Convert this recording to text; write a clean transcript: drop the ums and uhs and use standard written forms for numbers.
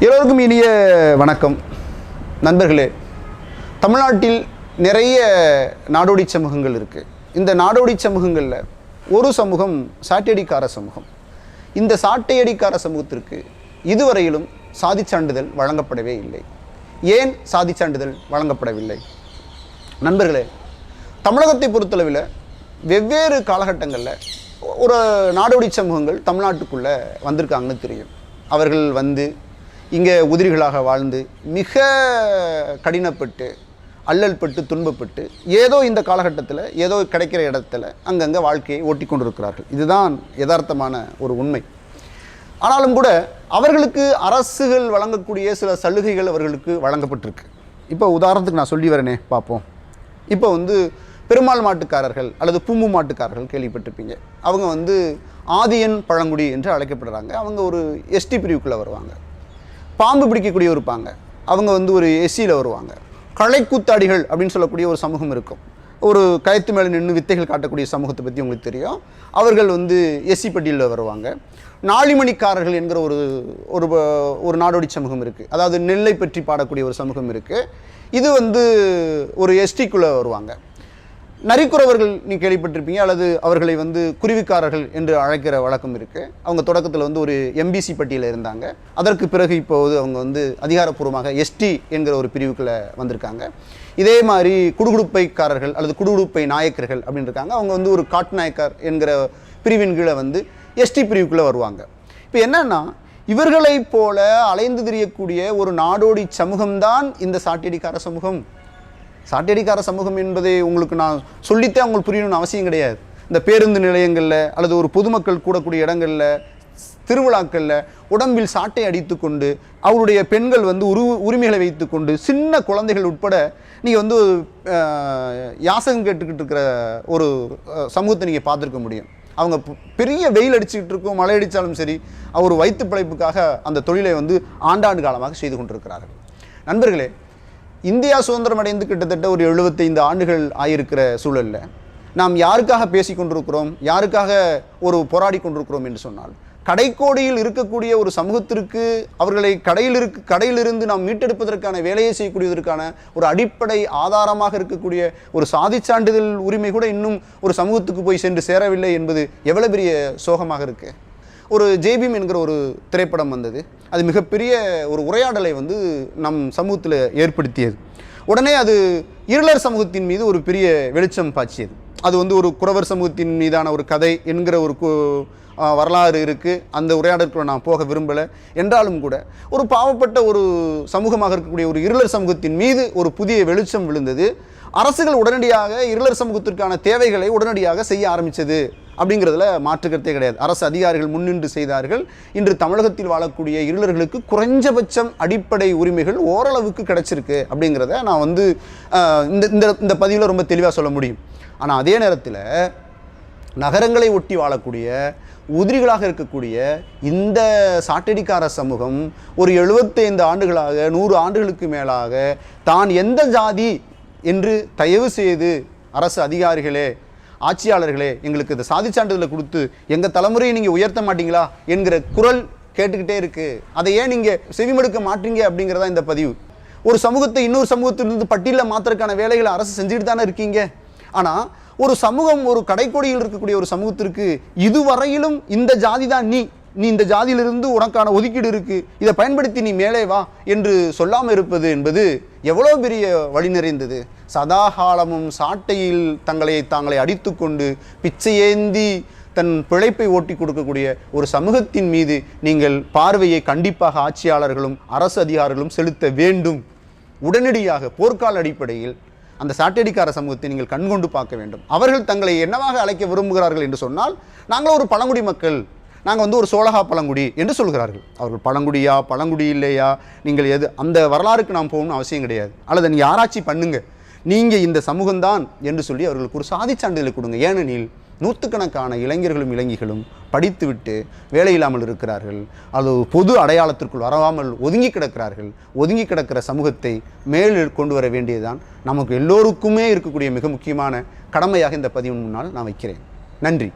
எல்லோருக்கும் இனிய வணக்கம் நண்பர்களே. தமிழ்நாட்டில் நிறைய நாடோடி சமூகங்கள் இருக்குது. இந்த நாடோடி சமூகங்களில் ஒரு சமூகம் சாட்டையடிக்கார சமூகம். இந்த சாட்டையடிக்கார சமூகத்திற்கு இதுவரையிலும் சாதிச் சான்றிதழ் வழங்கப்படவே இல்லை. ஏன் சாதிச் சான்றிதழ் வழங்கப்படவில்லை? நண்பர்களே, தமிழகத்தை பொறுத்தளவில் வெவ்வேறு காலகட்டங்களில் ஒரு நாடோடி சமூகங்கள் தமிழ்நாட்டுக்குள்ளே வந்திருக்காங்கன்னு தெரியும். அவர்கள் வந்து இங்கே உதிரிகளாக வாழ்ந்து மிக கடினப்பட்டு அல்லல் பட்டு துன்பப்பட்டு ஏதோ இந்த காலகட்டத்தில் ஏதோ கிடைக்கிற இடத்துல அங்கங்கே வாழ்க்கையை ஓட்டி கொண்டிருக்கிறார்கள். இதுதான் யதார்த்தமான ஒரு உண்மை. ஆனாலும் கூட அவர்களுக்கு அரசுகள் வழங்கக்கூடிய சில சலுகைகள் அவர்களுக்கு வழங்கப்பட்டிருக்கு. இப்போ உதாரணத்துக்கு நான் சொல்லி வரேனே பார்ப்போம். இப்போ வந்து பெருமாள் மாட்டுக்காரர்கள் அல்லது பூம்பு மாட்டுக்காரர்கள் கேள்விப்பட்டிருப்பீங்க. அவங்க வந்து ஆதியன் பழங்குடி என்று அழைக்கப்படுறாங்க. அவங்க ஒரு எஸ்டி பிரிவுக்குள்ளே வருவாங்க. பாம்பு பிடிக்கக்கூடிய இருப்பாங்க, அவங்க வந்து ஒரு எஸ்சியில் வருவாங்க. களைக்கூத்தாடிகள் அப்படின்னு சொல்லக்கூடிய ஒரு சமூகம் இருக்கும். ஒரு கயத்து மேலே நின்று வித்தைகள் காட்டக்கூடிய சமூகத்தை பற்றி உங்களுக்கு தெரியும். அவர்கள் வந்து எஸ்சி பட்டியலில் வருவாங்க. நாளிமணிக்காரர்கள் என்கிற ஒரு நாடோடி சமூகம் இருக்குது. அதாவது நெல்லை பற்றி பாடக்கூடிய ஒரு சமூகம் இருக்குது. இது வந்து ஒரு எஸ்டிக்குள்ளே வருவாங்க. நரிக்குறவர்கள் நீ கேள்விப்பட்டிருப்பீங்க, அல்லது அவர்களை வந்து குருவிக்காரர்கள் என்று அழைக்கிற வழக்கம் இருக்குது. அவங்க தொடக்கத்தில் வந்து ஒரு எம்பிசி பட்டியலில் இருந்தாங்க. அதற்கு பிறகு இப்போது அவங்க வந்து அதிகாரப்பூர்வமாக எஸ்டி என்கிற ஒரு பிரிவுக்குள்ளே வந்திருக்காங்க. இதே மாதிரி குடுகுடுப்பைக்காரர்கள் அல்லது குடுகுடுப்பை நாயக்கர்கள் அப்படின்னு இருக்காங்க. அவங்க வந்து ஒரு காட்டு நாயக்கர் என்கிற பிரிவின் கீழே வந்து எஸ்டி பிரிவுக்குள்ளே வருவாங்க. இப்போ என்னன்னா, இவர்களை போல அலைந்து திரியக்கூடிய ஒரு நாடோடி சமூகம்தான் இந்த சாட்டையடிக்கார சமூகம். சாட்டையடிக்கார சமூகம் என்பதை உங்களுக்கு நான் சொல்லித்தே அவங்களுக்கு புரியணும்னு அவசியம் கிடையாது. இந்த பேருந்து நிலையங்களில் அல்லது ஒரு பொதுமக்கள் கூடக்கூடிய இடங்களில், திருவிழாக்களில் உடம்பில் சாட்டை அடித்து கொண்டு அவருடைய பெண்கள் வந்து உரிமைகளை வைத்து கொண்டு சின்ன குழந்தைகள் உட்பட நீங்கள் வந்து யாசகம் கேட்டுக்கிட்டு இருக்கிற ஒரு சமூகத்தை நீங்கள் பார்த்துருக்க முடியும். அவங்க பெரிய வெயில் அடிச்சுக்கிட்டு இருக்கும், மழை அடித்தாலும் சரி, அவர் வயிற்று பிழைப்புக்காக அந்த தொழிலை வந்து ஆண்டாண்டு காலமாக செய்து கொண்டிருக்கிறார்கள். நண்பர்களே, இந்தியா சுதந்திரம் அடைந்து கிட்டத்தட்ட ஒரு 75 ஆண்டுகள் ஆகியிருக்கிற சூழலில் நாம் யாருக்காக பேசி கொண்டிருக்கிறோம், யாருக்காக ஒரு போராடி கொண்டிருக்கிறோம் என்று சொன்னால், கடைக்கோடியில் இருக்கக்கூடிய ஒரு சமூகத்திற்கு அவர்களை கடையிலிருந்து நாம் மீட்டெடுப்பதற்கான வேலையை செய்யக்கூடியதற்கான ஒரு அடிப்படை ஆதாரமாக இருக்கக்கூடிய ஒரு சாதிச் சான்றிதழ் உரிமை கூட இன்னும் ஒரு சமூகத்துக்கு போய் சென்று சேரவில்லை என்பது எவ்வளவு பெரிய சோகமாக இருக்கு. ஒரு ஜேபீம் என்கிற ஒரு திரைப்படம் வந்தது. அது மிகப்பெரிய ஒரு உரையாடலை வந்து நம் சமூகத்தில் ஏற்படுத்தியது. உடனே அது இருளர் சமூகத்தின் மீது ஒரு பெரிய வெளிச்சம் பாய்ச்சியது. அது வந்து ஒரு குறவர் சமூகத்தின் மீதான ஒரு கதை என்கிற ஒரு வரலாறு இருக்குது. அந்த உரையாடலுக்குள்ள நான் போக விரும்பலை. என்றாலும் கூட ஒரு பாவப்பட்ட ஒரு சமூகமாக இருக்கக்கூடிய ஒரு இருளர் சமூகத்தின் மீது ஒரு புதிய வெளிச்சம் விழுந்தது. அரசுகள் உடனடியாக இருளர் சமூகத்திற்கான தேவைகளை உடனடியாக செய்ய ஆரம்பித்தது அப்படிங்கிறதுல மாற்றுக்கருத்தே கிடையாது. அரசு அதிகாரிகள் முன்னின்று செய்தார்கள். இன்று தமிழகத்தில் வாழக்கூடிய இருளர்களுக்கு குறைஞ்சபட்சம் அடிப்படை உரிமைகள் ஓரளவுக்கு கிடைச்சிருக்கு அப்படிங்கிறத நான் வந்து இந்த பதிவில் ரொம்ப தெளிவாக சொல்ல முடியும். ஆனால் அதே நேரத்தில் நகரங்களை ஒட்டி வாழக்கூடிய உதிரிகளாக இருக்கக்கூடிய இந்த சாட்டடிக்கார சமூகம் ஒரு 75 ஆண்டுகளாக 100 ஆண்டுகளுக்கு மேலாக தான் எந்த ஜாதி என்று தயவு செய்து அரசு அதிகாரிகளே, ஆட்சியாளர்களே, எங்களுக்கு இந்த சாதிச் சான்றிதழை கொடுத்து எங்கள் தலைமுறையை நீங்கள் உயர்த்த மாட்டீங்களா என்கிற குரல் கேட்டுக்கிட்டே இருக்குது. அதை ஏன் நீங்கள் செவிமடுக்க மாட்டீங்க அப்படிங்கிறதா இந்த பதிவு. ஒரு சமூகத்தை இன்னொரு சமூகத்திலிருந்து பட்டியலில் மாற்றுறதுக்கான வேலைகளை அரசு செஞ்சுட்டு தானே இருக்கீங்க. ஆனால் ஒரு சமூகம், ஒரு கடைக்கோடியில் இருக்கக்கூடிய ஒரு சமூகத்திற்கு இதுவரையிலும் இந்த ஜாதி தான் நீ இந்த ஜாதியிலிருந்து உனக்கான ஒதுக்கீடு இருக்குது, இதை பயன்படுத்தி நீ மேலே வா என்று சொல்லாமல் இருப்பது என்பது எவ்வளோ பெரிய வழி நிறைந்தது. சதாகாலமும் சாட்டையில் தாங்களை அடித்து கொண்டு பிச்சையேந்தி தன் பிழைப்பை ஓட்டி கொடுக்கக்கூடிய ஒரு சமூகத்தின் மீது நீங்கள் பார்வையை கண்டிப்பாக ஆட்சியாளர்களும் அரசு அதிகாரிகளும் செலுத்த வேண்டும். உடனடியாக போர்க்கால அடிப்படையில் அந்த சாட்டையடிக்கார சமூகத்தை நீங்கள் கண்கொண்டு பார்க்க வேண்டும். அவர்கள் தங்களை என்னவாக அழைக்க விரும்புகிறார்கள் என்று சொன்னால், நாங்கள் ஒரு பழங்குடி மக்கள், நாங்கள் வந்து ஒரு சோழகா பழங்குடி என்று சொல்கிறார்கள். அவர்கள் பழங்குடியா பழங்குடி இல்லையா, நீங்கள் எது, அந்த வரலாறுக்கு நாம் போகணும்னு அவசியம் கிடையாது. அல்லது நீங்கள் ஆராய்ச்சி பண்ணுங்க, நீங்கள் இந்த சமூகம்தான் என்று சொல்லி அவர்களுக்கு ஒரு சாதிச் சான்றிதழை கொடுங்க. ஏனெனில் நூற்றுக்கணக்கான இளைஞர்களும் இளைஞிகளும் படித்துவிட்டு வேலை இல்லாமல் இருக்கிறார்கள், அது பொது அடையாளத்திற்குள் வராமல் ஒதுங்கி கிடக்கிறார்கள். ஒதுங்கி கிடக்கிற சமூகத்தை மேல் கொண்டு வர வேண்டியதுதான் நமக்கு எல்லோருக்குமே இருக்கக்கூடிய மிக முக்கியமான கடமையாக இந்த பதிவின் முன்னால் நான் வைக்கிறேன். நன்றி.